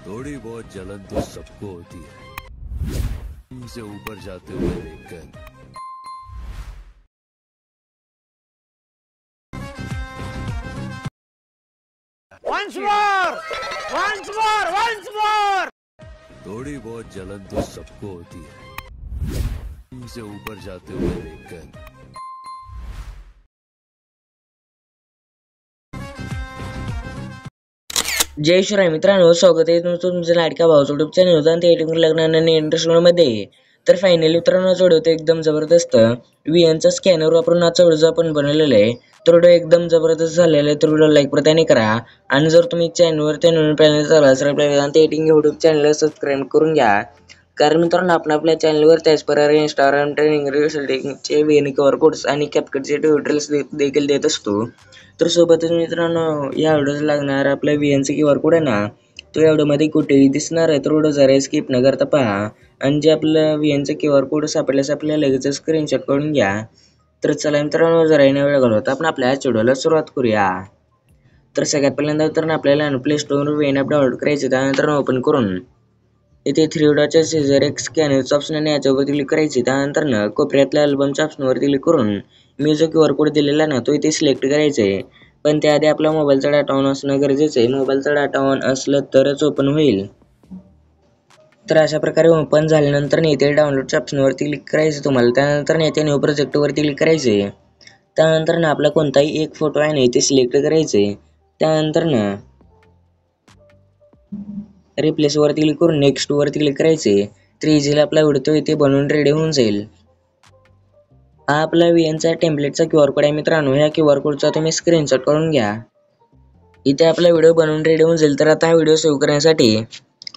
थोड़ी बहुत जलन तो सबको होती है, से ऊपर जाते हुए देखकर। Once more! Once more! Once more! थोड़ी बहुत जलन तो सबको होती है, से ऊपर जाते हुए देखकर। जय श्री मित्रांनो, स्वागत आहे तुमच्या लाडक्या भावाच्या युट्यूब चॅनल आणि लग्न आणि इंटरेस्ट मध्ये. तर फायनली मित्रांनो व्हिडिओ ते एकदम जबरदस्त VNचा स्कॅनर वापरून आजचा व्हिडिओ आपण बनवलेला आहे. तर व्हिडिओ एकदम जबरदस्त झालेला आहे. तर व्हिडिओ लाईक प्रत्येकाने करा आणि जर तुम्ही चॅनलवरती नवीन पहिल्यांदा झाला असेल आपल्या वेदांत एडिटिंग युट्यूब चॅनलला सबस्क्राईब करून घ्या. कारण मित्रांनो आपण आपल्या चॅनलवर त्याच प्रकारे इंस्टाग्राम ट्रेनिंग रील्सचे VN QR कोड्स आणि कॅपकटचे ट्युटोरियल्स देखील देत असतो. तर सोबतच मित्रांनो या व्हिडिओला लागणार आपल्या VNचा QR कोड आहे ना, तो या व्हिडिओमध्ये कुठेही दिसणार आहे. तर व्हिडिओ जरा स्किप न करता पहा आणि जे आपलं VNचा QR कोड सापडल्यास आपल्याला लगेच स्क्रीनशॉट काढून घ्या. तर चला मित्रांनो जरा वेळ घालवता आपण आपल्या आजच्या व्हिडिओला सुरुवात करूया. तर सगळ्यात पहिल्यांदा तर आपल्याला प्ले स्टोअरवर VN ॲप डाउनलोड करायचे. त्यानंतर ओपन करून इथे 3 डॉटच्या शेजारी एक स्कॅनरचं ऑप्शन आहे, याच्यावरती क्लिक करायचे. त्यानंतर कोपऱ्यातल्या अल्बमच्या ऑप्शनवरती क्लिक करून मी जो QR कोड दिलेला ना तो इथे सिलेक्ट करायचा आहे. पण त्याआधी आपला मोबाईलचा डाटा ऑन असणं गरजेचं आहे. मोबाईलचा डाटा ऑन असलं तरच ओपन होईल. तर अशा प्रकारे ओपन झाल्यानंतर इथे डाउनलोडच्या ऑप्शनवरती क्लिक करायचं तुम्हाला. त्यानंतर इथे न्यू प्रोजेक्टवरती क्लिक करायचे. त्यानंतर आपला कोणताही एक फोटो आहे ना इथे सिलेक्ट करायचे. त्यानंतर रिप्लेस वरती क्लिक करून नेक्स्ट वरती क्लिक करायचे. तर इझिली आपला व्हिडिओ इथे बनवून रेडी होऊन जाईल. हा आपला VNचा टेम्पलेटचा QR कोड आहे मित्रांनो. ह्या QR कोडचा तुम्ही स्क्रीनशॉट काढून घ्या. इथे आपला व्हिडिओ बनवून रेडी होऊन जाईल. तर आता हा व्हिडिओ सेव्ह करण्यासाठी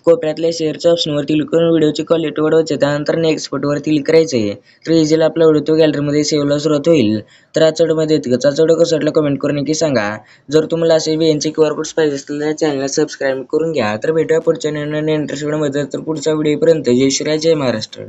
कोपऱ्यातल्या शेअरच्या ऑप्शनवरती क्लिक करून व्हिडिओची क्वालिटी वाढवायची. त्यानंतर नेक्स्ट फोटोवरती क्लिक करायचे. तर इझिली आपला व्हिडिओ गॅलरीमध्ये सेव्हला सुरुवात होईल. तर आजच्या व्हिडिओमध्ये इतकंच. आजचा व्हिडिओ कसा वाटला कमेंट करून नक्की सांगा. जर तुम्हाला असे VNचे QR कोड्स पाहिजे असतील तर चॅनलला सबस्क्राईब करून घ्या. तर भेटूया पुढच्या नवीन इंटरेस्टिंग व्हिडिओमध्ये. तर पुढच्या व्हिडिओपर्यंत जय श्री जय महाराष्ट्र.